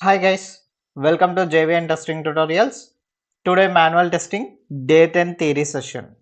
Hi guys, welcome to JVN testing tutorials. Today manual testing day 10 theory session.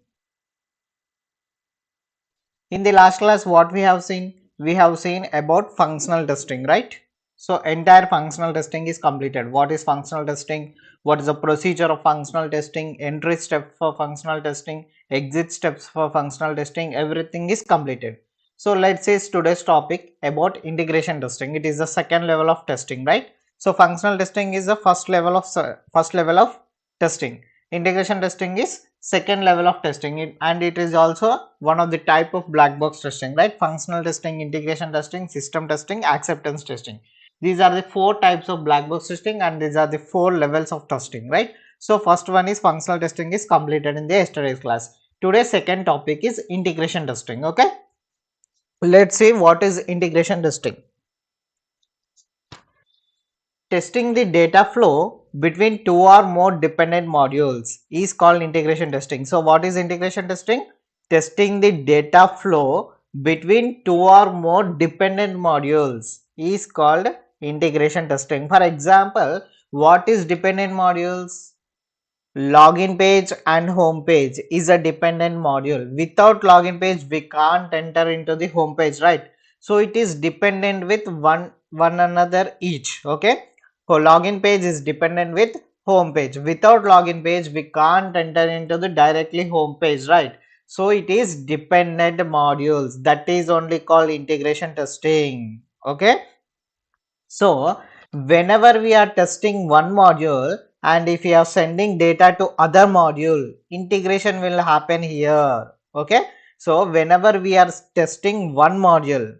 In the last class what we have seen? We have seen about functional testing, right? So entire functional testing is completed. What is functional testing? What is the procedure of functional testing? Entry step for functional testing, exit steps for functional testing, everything is completed. So let's say today's topic about integration testing. It is the second level of testing, right? So functional testing is the first level of testing. Integration testing is second level of testing and it is also one of the type of black box testing, right? Functional testing, integration testing, system testing, acceptance testing. These are the four types of black box testing and these are the four levels of testing, right? So first one is functional testing is completed in the yesterday's class. Today's second topic is integration testing. Okay, let's see what is integration testing. Testing the data flow between two or more dependent modules is called integration testing. So what is integration testing? Testing the data flow between two or more dependent modules is called integration testing. For example, what is dependent modules? Login page and home page is a dependent module. Without login page we can't enter into the home page, right? So it is dependent with one another each. Okay, so login page is dependent with home page. Without login page we can't enter into the directly home page, right? So it is dependent modules. That is only called integration testing. Okay, so whenever we are testing one module and if we are sending data to other module, integration will happen here. Okay, so whenever we are testing one module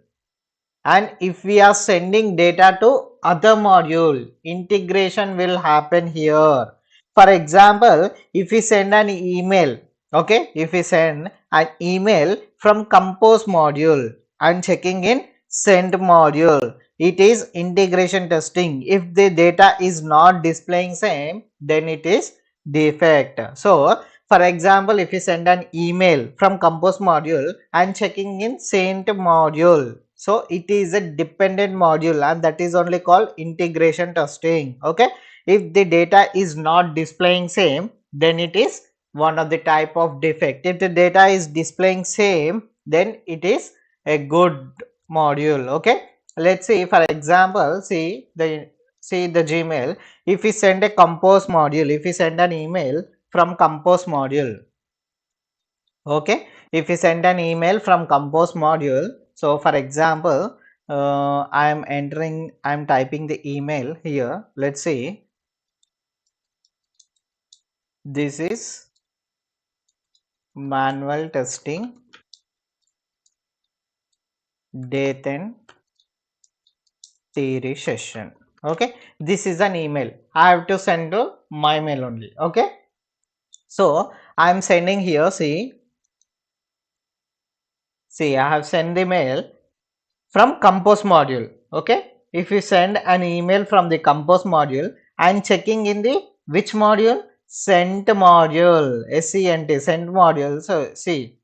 and if we are sending data to other module, integration will happen here. For example, if we send an email, okay, if we send an email from compose module and checking in send module, it is integration testing. If the data is not displaying same, then it is defect. So for example, if you send an email from compose module and checking in sent module, so it is a dependent module and that is only called integration testing. Okay, if the data is not displaying same, then it is one of the type of defect. If the data is displaying same, then it is a good module. Okay, let's see, for example, see the Gmail. If we send a compose module, if we send an email from compose module, okay, if we send an email from compose module, so for example, I am typing the email here. Let's see, this is manual testing day 10 theory session. Okay, this is an email. I have to send to my mail only. Okay, so I am sending here. See, I have sent the mail from compose module. Okay, if you send an email from the compose module and checking in the which module? Sent module, sent module. So see,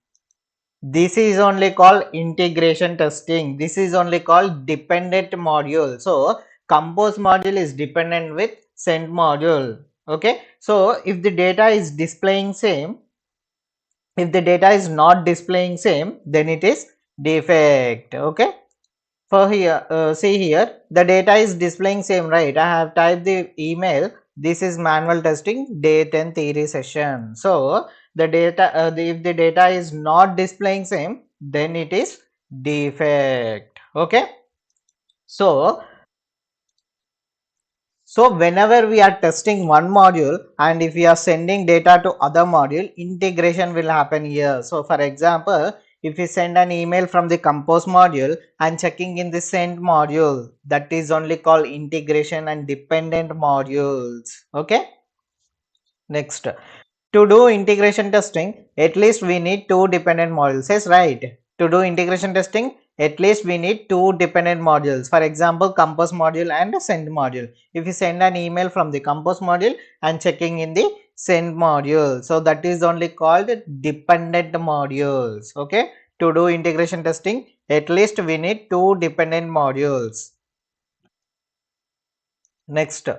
this is only called integration testing. This is only called dependent module. So compose module is dependent with send module. Okay, so if the data is displaying same, if the data is not displaying same, then it is defect. Okay, for here, see here, the data is displaying same, right? I have typed the email. This is manual testing day 10 theory session. So the data, if the data is not displaying same, then it is defect. Okay, so whenever we are testing one module and if we are sending data to other module, integration will happen here. So for example, if we send an email from the compose module and checking in the send module, that is only called integration and dependent modules. Okay, next, to do integration testing, at least we need two dependent modules. Yes, right. To do integration testing, at least we need two dependent modules. For example, compose module and send module. If you send an email from the compose module and checking in the send module, so that is only called dependent modules. Okay. To do integration testing, at least we need two dependent modules. Next,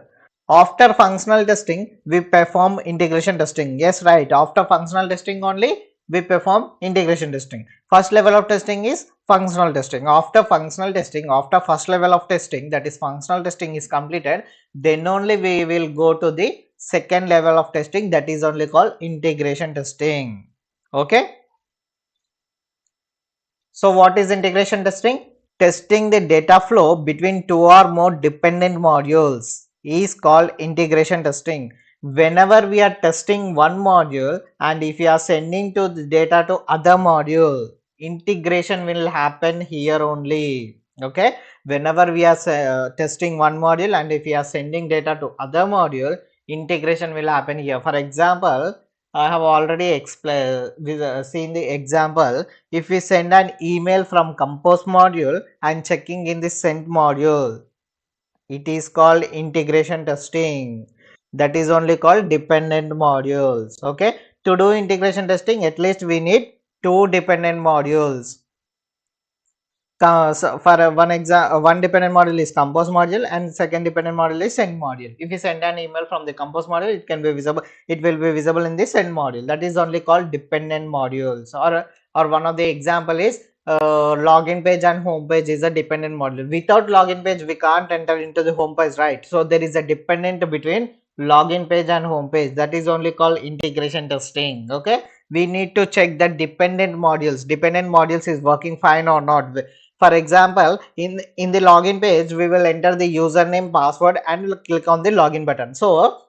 after functional testing, we perform integration testing. Yes, right. After functional testing only, we perform integration testing. First level of testing is functional testing. After functional testing, after first level of testing, that is functional testing is completed, then only we will go to the second level of testing, that is only called integration testing. Okay. So what is integration testing? Testing the data flow between two or more dependent modules is called integration testing. Whenever we are testing one module and if you are sending to the data to other module, integration will happen here only. Okay. Whenever we are testing one module and if you are sending data to other module, integration will happen here. For example, I have already explained seen the example. If we send an email from compose module and checking in the sent module, it is called integration testing. That is only called dependent modules. Okay. To do integration testing, at least we need two dependent modules. So for one dependent module is compose module and second dependent module is send module. If you send an email from the compose module, it can be visible, it will be visible in the send module. That is only called dependent modules. Or one of the example is login page and home page is a dependent module. Without login page we can't enter into the home page, right? So there is a dependent between login page and home page. That is only called integration testing. Okay, we need to check the dependent modules is working fine or not. For example, in the login page, we will enter the username, password, and we'll click on the login button. So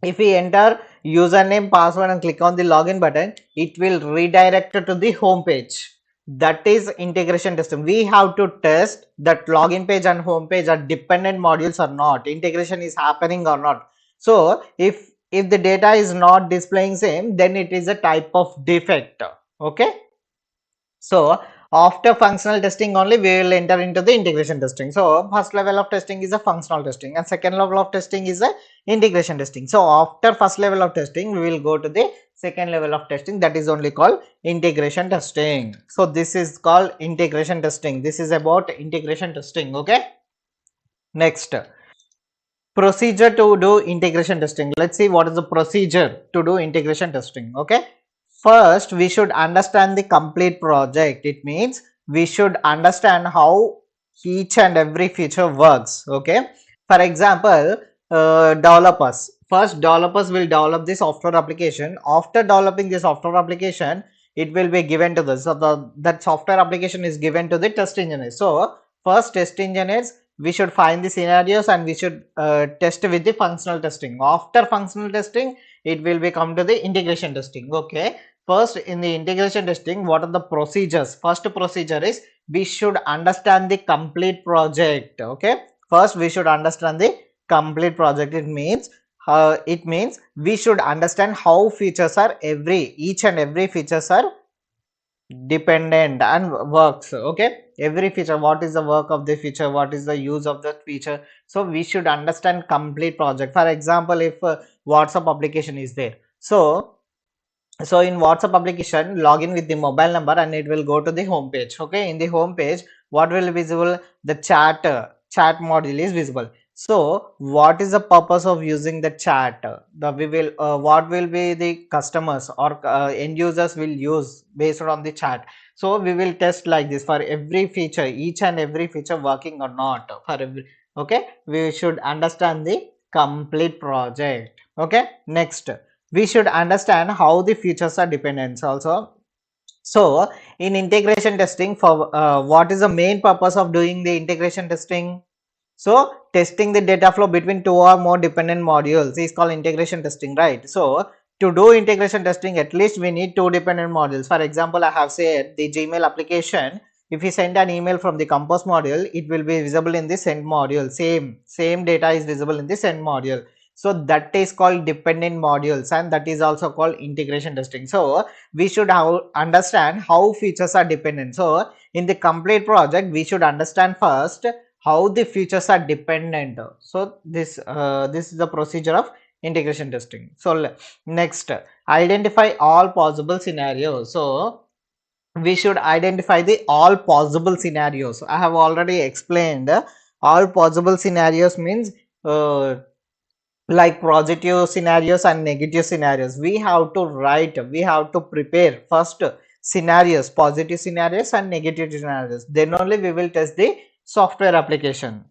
if we enter username, password, and click on the login button, it will redirect to the home page. That is integration testing. We have to test that login page and home page are dependent modules or not. Integration is happening or not. So if the data is not displaying same, then it is a type of defect. Okay. So after functional testing only we will enter into the integration testing. So first level of testing is a functional testing and second level of testing is a integration testing. So after first level of testing we will go to the second level of testing, that is only called integration testing. So this is called integration testing. This is about integration testing. Okay. Next, procedure to do integration testing. Let's see what is the procedure to do integration testing. Okay. First, we should understand the complete project. It means we should understand how each and every feature works. Okay. For example, developers. First, developers will develop the software application. After developing the software application, it will be given to the, so that software application is given to the test engineers. So first, test engineers, we should find the scenarios and we should test with the functional testing. After functional testing, it will be come to the integration testing. Okay. First, in the integration testing, what are the procedures? First procedure is we should understand the complete project. Okay. First, we should understand the complete project. It means we should understand how features are each and every features are dependent and works. Okay, every feature, what is the work of the feature, what is the use of the feature. So we should understand complete project. For example, if WhatsApp application is there, so in WhatsApp application, login with the mobile number and it will go to the home page. Okay, in the home page, what will be visible? The chat module is visible. So what is the purpose of using the chat? The we will what will be the customers or end users will use based on the chat. So we will test like this for every feature, each and every feature working or not. For every, okay, we should understand the complete project. Okay, next, we should understand how the features are dependent also. So in integration testing, for what is the main purpose of doing the integration testing? So testing the data flow between two or more dependent modules is called integration testing, right? So to do integration testing, at least we need two dependent modules. For example, I have said the Gmail application, if you send an email from the compose module, it will be visible in the send module. Same data is visible in the send module. So that is called dependent modules and that is also called integration testing. So we should understand how features are dependent. So in the complete project, we should understand first how the features are dependent. So this is the procedure of integration testing. So next, identify all possible scenarios. So we should identify the all possible scenarios. I have already explained all possible scenarios means uh, like positive scenarios and negative scenarios. We have to write, we have to prepare first scenarios, positive scenarios and negative scenarios, then only we will test the software application.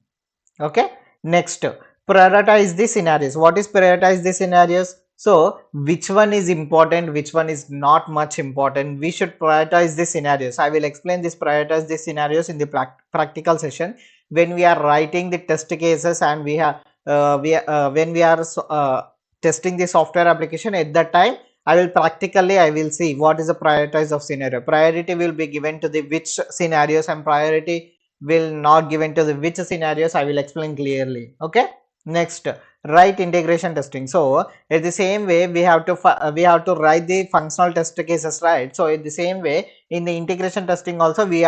Okay, next, prioritize the scenarios. What is prioritize the scenarios? So which one is important, which one is not much important, we should prioritize the scenarios. I will explain this prioritize the scenarios in the practical session when we are writing the test cases, and we have when we are testing the software application. At that time I will practically, I will see what is the prioritize of scenario. Priority will be given to the which scenarios and priority will not given to the which scenarios. I will explain clearly. Okay, next, write integration testing. So in the same way we have to write the functional test cases, right? So in the same way in the integration testing also we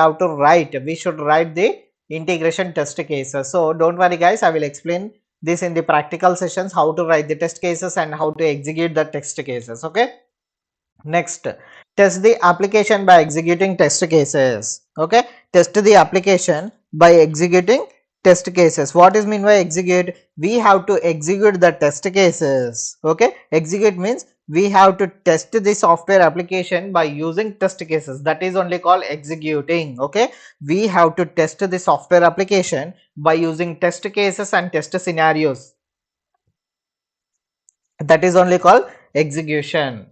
should write the integration test cases. So don't worry guys, I will explain this in the practical sessions, how to write the test cases and how to execute the test cases. Okay, next, test the application by executing test cases. Okay, test the application by executing test cases. What is mean by execute? We have to execute the test cases. Okay, execute means we have to test the software application by using test cases. That is only called executing. Okay, we have to test the software application by using test cases and test scenarios. That is only called execution.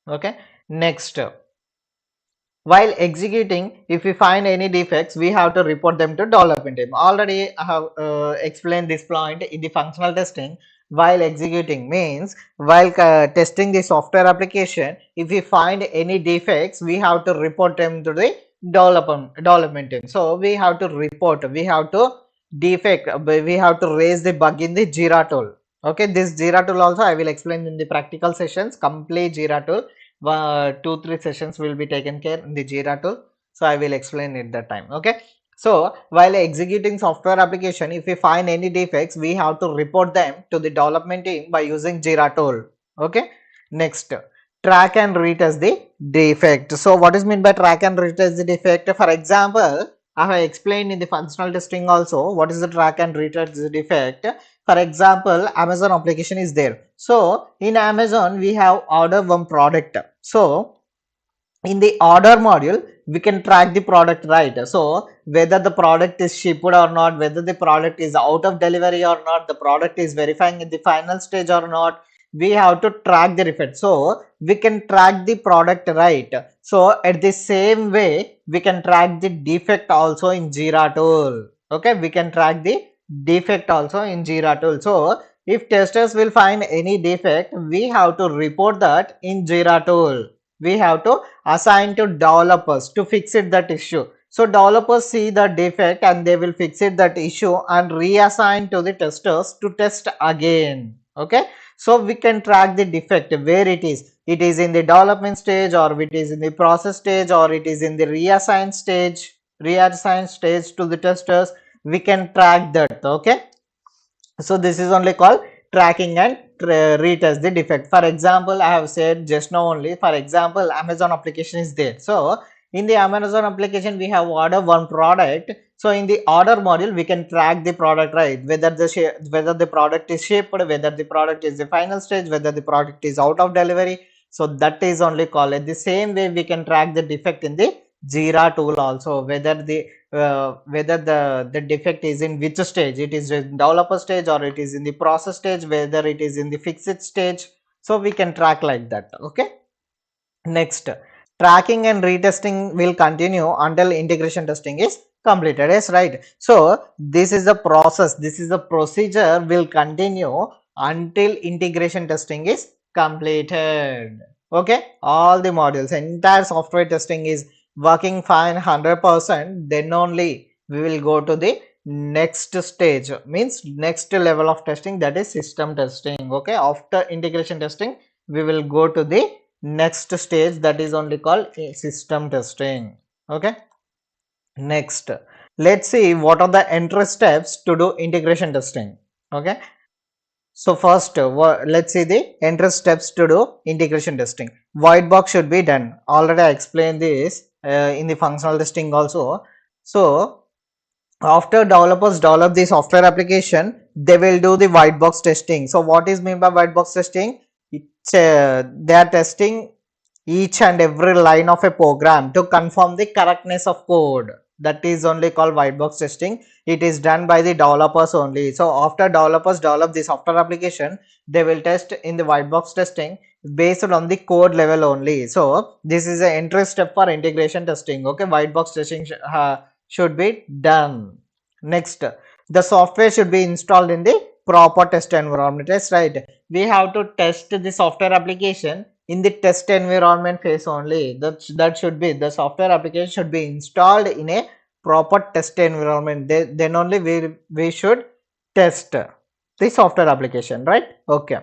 Okay, next, while executing, if we find any defects, we have to report them to development team. Already I have explained this point in the functional testing. While executing means while testing the software application, if we find any defects, we have to report them to the development team. So we have to report, we have to defect, we have to raise the bug in the Jira tool. Okay, this Jira tool also I will explain in the practical sessions. Complete Jira tool, 2-3 sessions will be taken care in the Jira tool. So I will explain it that time. Okay, so while executing software application, if we find any defects, we have to report them to the development team by using Jira tool. Okay, next, track and retest the defect. So what is meant by track and retest the defect? For example, I have explained in the functional testing also what is the track and retest the defect. For example, Amazon application is there. So in Amazon we have order one product. So in the order module we can track the product, right? So whether the product is shipped or not, whether the product is out of delivery or not, the product is verifying in the final stage or not, we have to track the defect. So we can track the product, right? So at the same way we can track the defect also in Jira tool. Okay, we can track the defect also in Jira tool. So if testers will find any defect, we have to report that in Jira tool. We have to assign to developers to fix it that issue. So developers see the defect and they will fix it that issue and reassign to the testers to test again. Okay, so we can track the defect where it is. It is in the development stage, or it is in the process stage, or it is in the reassign stage. Reassign stage to the testers. We can track that. Okay. So this is only called tracking and retest the defect. For example, I have said just now only, for example, Amazon application is there. So in the Amazon application we have order one product. So in the order module we can track the product, right? Whether the product is shipped, whether the product is the final stage, whether the product is out of delivery. So that is only called. The same way we can track the defect in the Jira tool also, whether the defect is in which stage, it is in developer stage or it is in the process stage, whether it is in the fixed stage. So we can track like that. Okay, next, tracking and retesting will continue until integration testing is completed. Yes, right. So this is the process, this is the procedure will continue until integration testing is completed. Okay, all the modules, entire software testing is working fine 100%, then only we will go to the next stage, means next level of testing, that is system testing. Okay, after integration testing we will go to the next stage, that is only called system testing. Okay, next, let's see what are the entry steps to do integration testing. Okay, so first, let's see the entry steps to do integration testing. White box should be done. Already I explained this in the functional testing also. So after developers develop the software application, they will do the white box testing. So what is meant by white box testing? It's they are testing each and every line of a program to confirm the correctness of code. That is only called white box testing. It is done by the developers only. So after developers develop the software application, they will test in the white box testing based on the code level only. So this is an entry step for integration testing. Okay, white box testing should be done. Next, the software should be installed in the proper test environment. That's right. We have to test the software application in the test environment phase only. That should be, the software application should be installed in a proper test environment. Then only we should test the software application, right? Okay.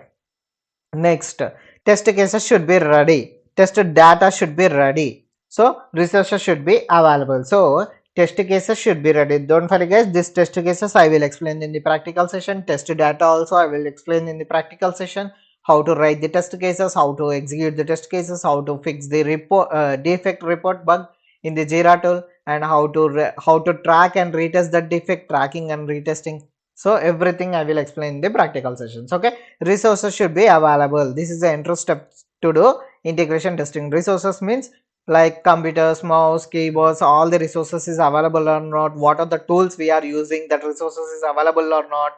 Next, test cases should be ready. Test data should be ready. So resources should be available. So test cases should be ready. Don't forget guys, this test cases I will explain in the practical session. Test data also I will explain in the practical session. How to write the test cases, how to execute the test cases, how to fix the report defect report bug in the Jira tool, and how to track and retest the defect tracking and retesting. So everything I will explain in the practical sessions. Okay, resources should be available. This is the intro step to do integration testing. Resources means like computers, mouse, keyboards, all the resources is available or not, what are the tools we are using, that resources is available or not.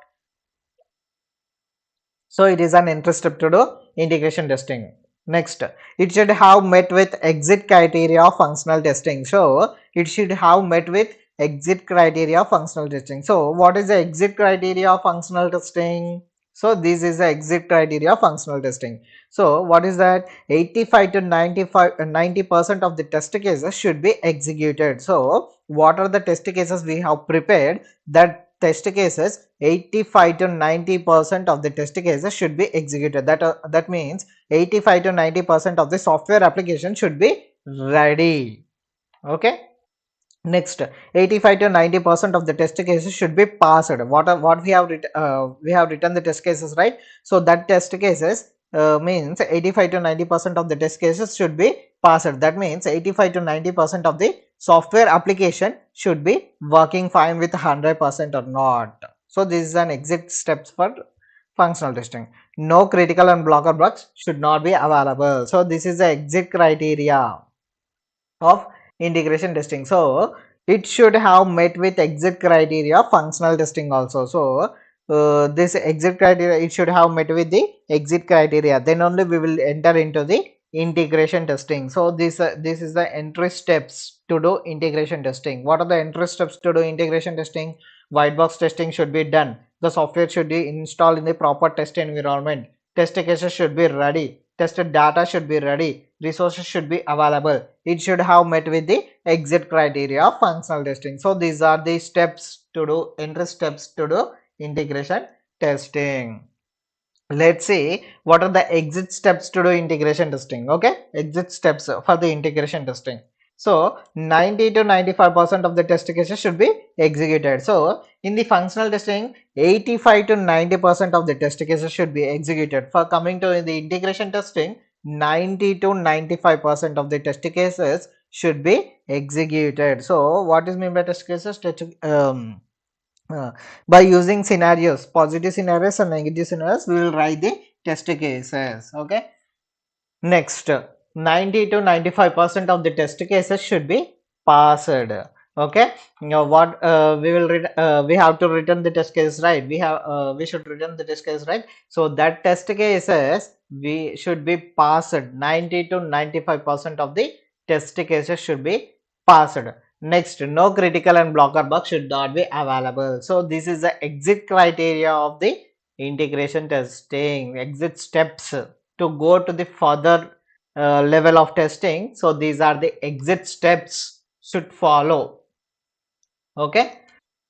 So it is an interest step to do integration testing. Next, it should have met with exit criteria of functional testing. So it should have met with exit criteria of functional testing. So what is the exit criteria of functional testing? So this is the exit criteria of functional testing. So what is that? 85 to 90% of the test cases should be executed. So what are the test cases we have prepared? That test cases, 85 to 90% of the test cases should be executed. That means 85 to 90% of the software application should be ready. Okay. Next, 85 to 90% of the test cases should be passed. What we have written the test cases, right? So that test cases means 85 to 90% of the test cases should be passed. That means 85 to 90% of the software application should be working fine with 100% or not. So this is an exit steps for functional testing. No critical and blocker bugs should not be available. So this is the exit criteria of integration testing. So it should have met with exit criteria of functional testing also. So this exit criteria, it should have met with the exit criteria, then only we will enter into the integration testing. So this is the entry steps to do integration testing. What are the entry steps to do integration testing? White box testing should be done. The software should be installed in the proper test environment. Test cases should be ready. Tested data should be ready. Resources should be available. It should have met with the exit criteria of functional testing. So these are the steps to do, entry steps to do integration testing. Let's see what are the exit steps to do integration testing. Okay, exit steps for the integration testing. So 90 to 95% of the test cases should be executed. So in the functional testing, 85 to 90% of the test cases should be executed. For coming to the integration testing, 90 to 95% of the test cases should be executed. So what is meant by test cases? Uh, by using scenarios, positive scenarios and negative scenarios, we will write the test cases. Okay. Next, 90 to 95% of the test cases should be passed. Okay. Now what we will read, we have to return the test case, right? We should return the test case, right? So that test cases we should be passed. 90 to 95% of the test cases should be passed. Next, no critical and blocker bugs should not be available. So this is the exit criteria of the integration testing, exit steps to go to the further level of testing. So these are the exit steps should follow. Okay.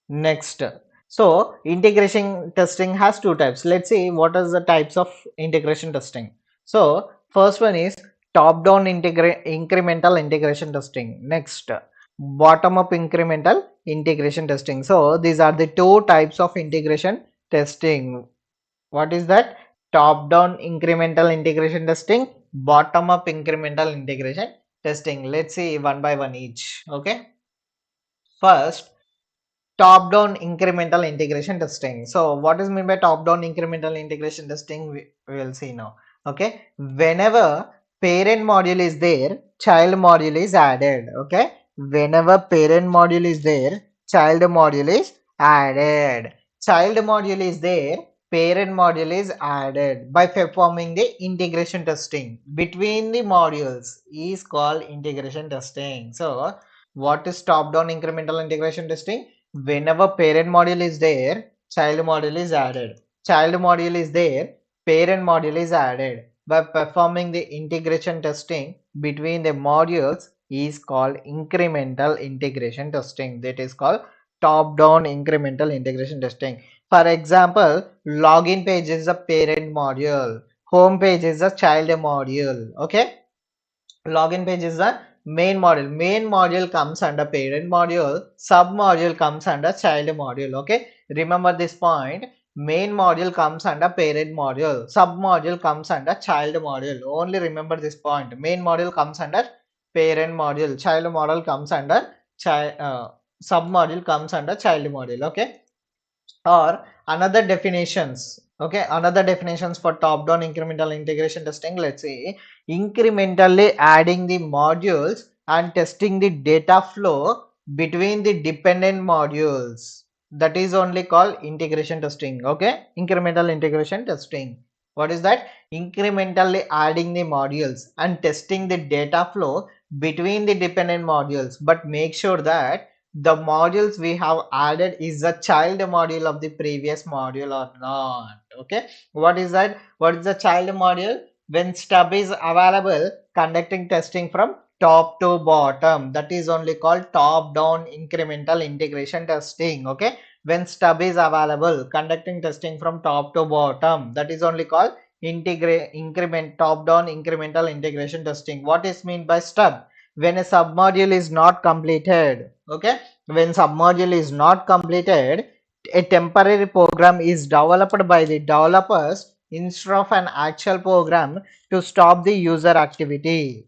Next, so integration testing has two types. Let's see what are the types of integration testing. So first one is top down incremental integration testing. Next, bottom up incremental integration testing. So these are the two types of integration testing. What is that? Top down incremental integration testing, bottom up incremental integration testing. Let's see one by one each. Okay. First, top down incremental integration testing. So what is meant by top down incremental integration testing? We will see now. Okay, whenever parent module is there, child module is added. Okay, whenever parent module is there, child module is added. Child module is there, parent module is added. By performing the integration testing between the modules is called integration testing. So what is top down incremental integration testing? Whenever parent module is there, child module is added. Child module is there, parent module is added. By performing the integration testing between the modules is called incremental integration testing. That is called top down incremental integration testing. For example, login page is a parent module, home page is a child module. Okay, login page is the main module. Main module comes under parent module, sub module comes under child module. Okay, remember this point. Main module comes under parent module, sub module comes under child module. Only remember this point. Main module comes under parent module, child module comes under child, sub module comes under child module. Okay, or another definitions. Okay, another definitions for top down incremental integration testing. Let's say incrementally adding the modules and testing the data flow between the dependent modules, that is only called integration testing. Okay, incremental integration testing. What is that? Incrementally adding the modules and testing the data flow between the dependent modules, but make sure that the modules we have added is the child module of the previous module or not. Okay, what is that? What is the child module? When stub is available, conducting testing from top to bottom, that is only called top down incremental integration testing. Okay, when stub is available, conducting testing from top to bottom, that is only called increment top down incremental integration testing. What is mean by stub? When a submodule is not completed. Okay, when submodule is not completed, a temporary program is developed by the developers instead of an actual program to stop the user activity.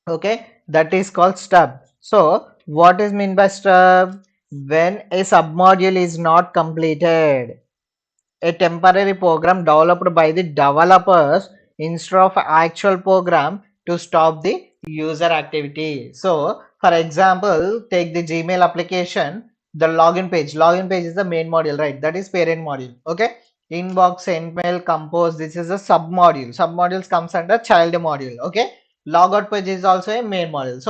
Okay, that is called stub. So what is mean by stub? When a submodule is not completed, a temporary program developed by the developers instead of actual program to stop the user activity. So for example, take the Gmail application, the login page. Login page is the main module, right? That is parent module. Okay, inbox, send mail, compose, this is a sub module. Sub modules comes under child module. Okay, logout page is also a main module.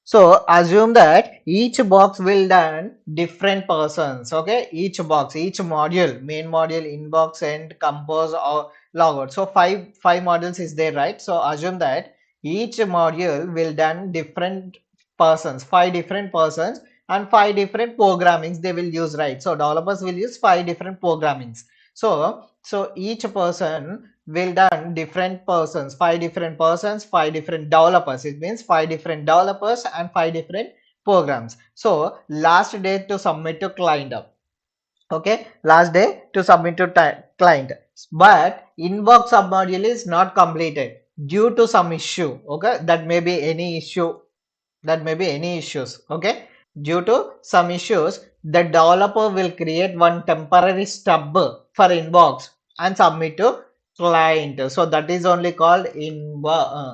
So assume that each box will done different persons. Okay, each box, each module, main module, inbox, and compose or logout. So five modules is there, right? So assume that each module will done different persons, five different persons, and five different programmings they will use, right? So developers will use five different programmings. So each person will done different persons, five different developers. It means five different developers and five different programs. So last date to submit to client. Okay, last day to submit to client, but inbox submodule is not completed due to some issue. Okay, that may be any issue, that may be any issues. Okay, due to some issues, the developer will create one temporary stub for inbox and submit to client. So that is only called in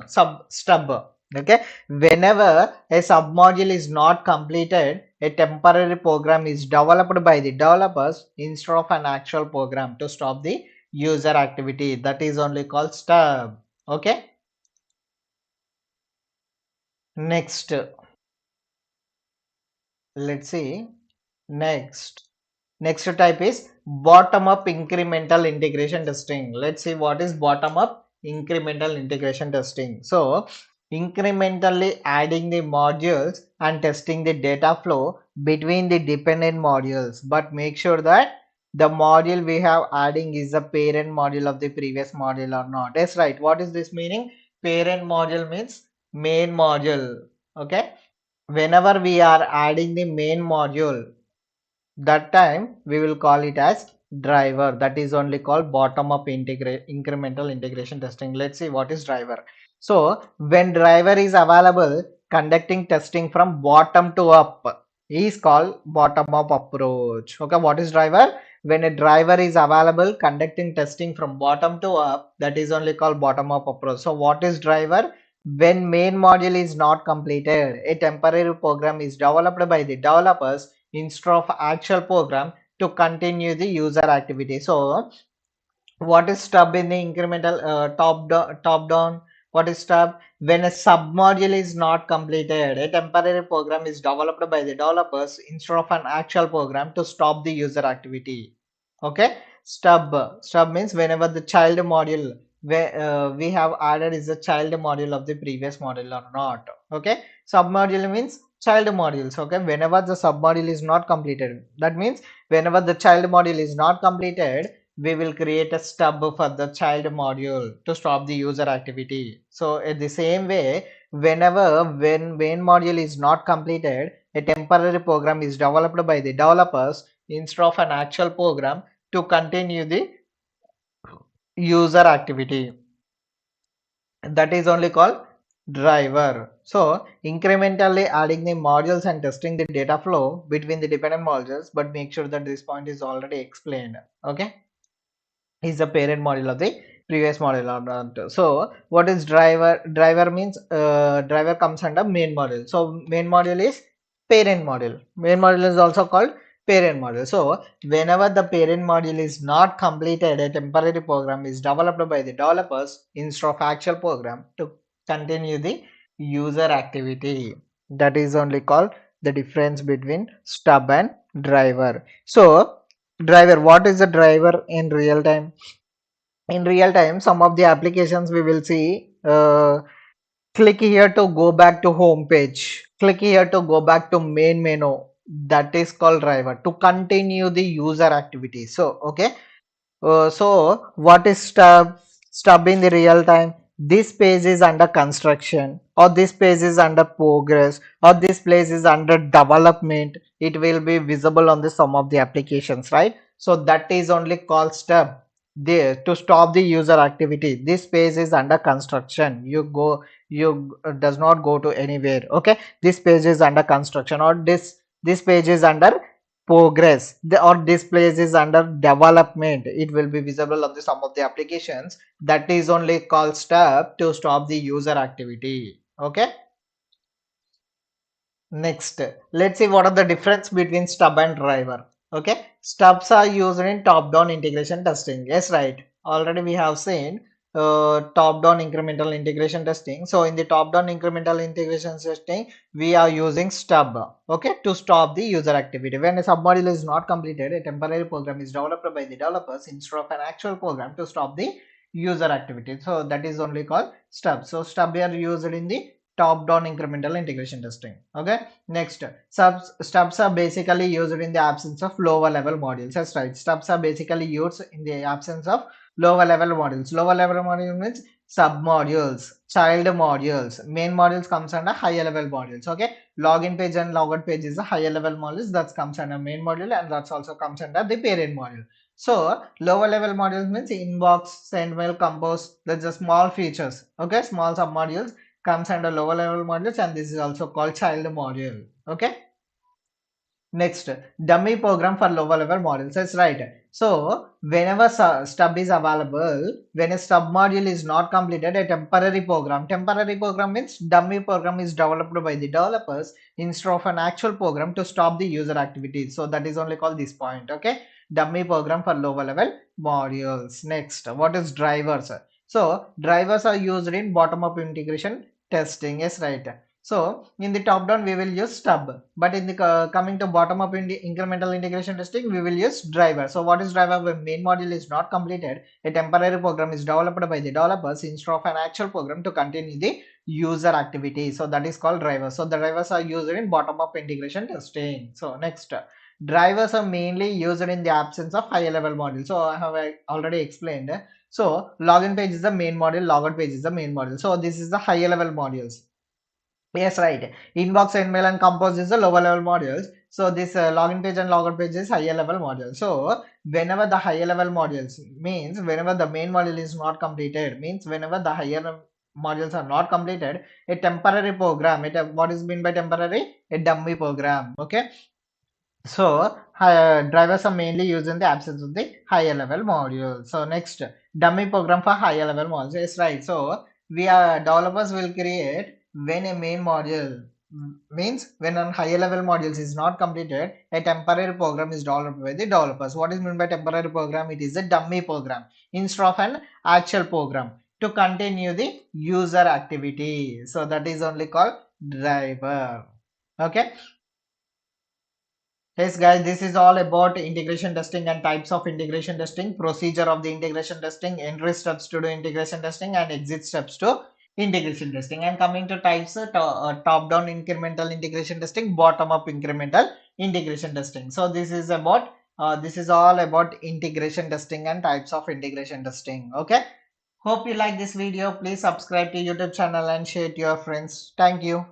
sub stub. Okay, whenever a submodule is not completed, a temporary program is developed by the developers instead of an actual program to stop the user activity. That is only called stub. Okay, next, let's see. Next type is bottom up incremental integration testing. Let's see what is bottom up incremental integration testing. So incrementally adding the modules and testing the data flow between the dependent modules, but make sure that the module we have adding is the parent module of the previous module or not. Yes, right. What is this meaning? Parent module means main module. Okay, whenever we are adding the main module, that time we will call it as driver. That is only called bottom up incremental integration testing. Let's see what is driver. So when driver is available, conducting testing from bottom to up. is called bottom up approach. Okay, what is driver? When a driver is available conducting testing from bottom to up, that is only called bottom up approach. So what is driver? When main module is not completed, a temporary program is developed by the developers instead of actual program to continue the user activity. So what is stub in the incremental top down? What is stub? When a submodule is not completed, a temporary program is developed by the developers instead of an actual program to stop the user activity. Okay, stub means whenever the child module we have added is the child module of the previous module or not. Okay, submodule means child modules. Okay, whenever the submodule is not completed, that means whenever the child module is not completed, we will create a stub for the child module to stop the user activity. So in the same way, when main module is not completed, a temporary program is developed by the developers instead of an actual program to continue the user activity. That is only called driver. So incrementally adding the modules and testing the data flow between the dependent modules, but make sure that this point is already explained. Okay, is the parent module of the previous module or not. So what is driver? Driver means driver comes under main module. So main module is parent module. Main module is also called parent module. So whenever the parent module is not completed, a temporary program is developed by the developers instead of actual program to continue the user activity. That is only called the difference between stub and driver. So driver, what is the driver in real time? In real time, some of the applications we will see, click here to go back to home page, click here to go back to main menu. That is called driver to continue the user activity. So okay, so what is stub? Stub in the real time? This page is under construction, or this page is under progress, or this place is under development. It will be visible on the some of the applications, right? So that is only called stub. There to stop the user activity. This page is under construction. You does not go to anywhere. Okay, this page is under construction, or this page is under progress, or displays is under development. It will be visible on the some of the applications. That is only called step to stop the user activity. Okay, next let's see what are the difference between stub and driver. Okay, stubs are used in top down integration testing. Yes, right, already we have seen top down incremental integration testing. So in the top down incremental integration testing, we are using stub, okay, to stop the user activity. When a submodule is not completed, a temporary program is developed by the developers instead of an actual program to stop the user activity. So that is only called stub. So stub are used in the top down incremental integration testing. Okay, next, stubs are basically used in the absence of lower level modules. That's right, stubs are basically used in the absence of lower level modules. Lower level module means sub modules, child modules. Main modules comes under higher level modules. Okay, login page and logout page is a higher level modules that comes under main module, and that's also comes under the parent module. So lower level modules means inbox, send mail, compose. That's the small features. Okay, small sub modules comes under lower level modules, and this is also called child module. Okay, next, dummy program for lower level modules. That's right. So whenever stub is available, when a stub module is not completed, a temporary program means dummy program is developed by the developers instead of an actual program to stop the user activity. So that is only called this point. Okay, dummy program for lower level modules. Next, what is drivers? So drivers are used in bottom up integration testing. Yes, right. So in the top down we will use stub, but in the coming to bottom up in the incremental integration testing we will use driver. So what is driver? When main module is not completed, a temporary program is developed by the developers instead of an actual program to continue the user activity. So that is called driver. So the drivers are used in bottom up integration testing. So next, drivers are mainly used in the absence of higher level module. So I have already explained. So login page is the main module, logout page is the main module. So this is the higher level modules. Yes, right. Inbox, email, and compose is the lower level modules. So this login page and logout page is higher level module. So whenever the higher level modules means whenever the main module is not completed, means whenever the higher modules are not completed, a temporary program, what is mean by temporary? A dummy program. Okay. So drivers are mainly used in the absence of the higher level module. So next, dummy program for higher level modules. Yes, right. So we are developers will create when a main module means when a higher level modules is not completed, a temporary program is developed by the developers. What is meant by temporary program? It is a dummy program instead of an actual program to continue the user activity. So that is only called driver. Okay. Yes guys, this is all about integration testing and types of integration testing, procedure of the integration testing, entry steps to do integration testing and exit steps to integration testing. And coming to types, top down incremental integration testing, bottom up incremental integration testing. So this is about this is all about integration testing and types of integration testing. Okay, hope you like this video. Please subscribe to YouTube channel and share to your friends. Thank you.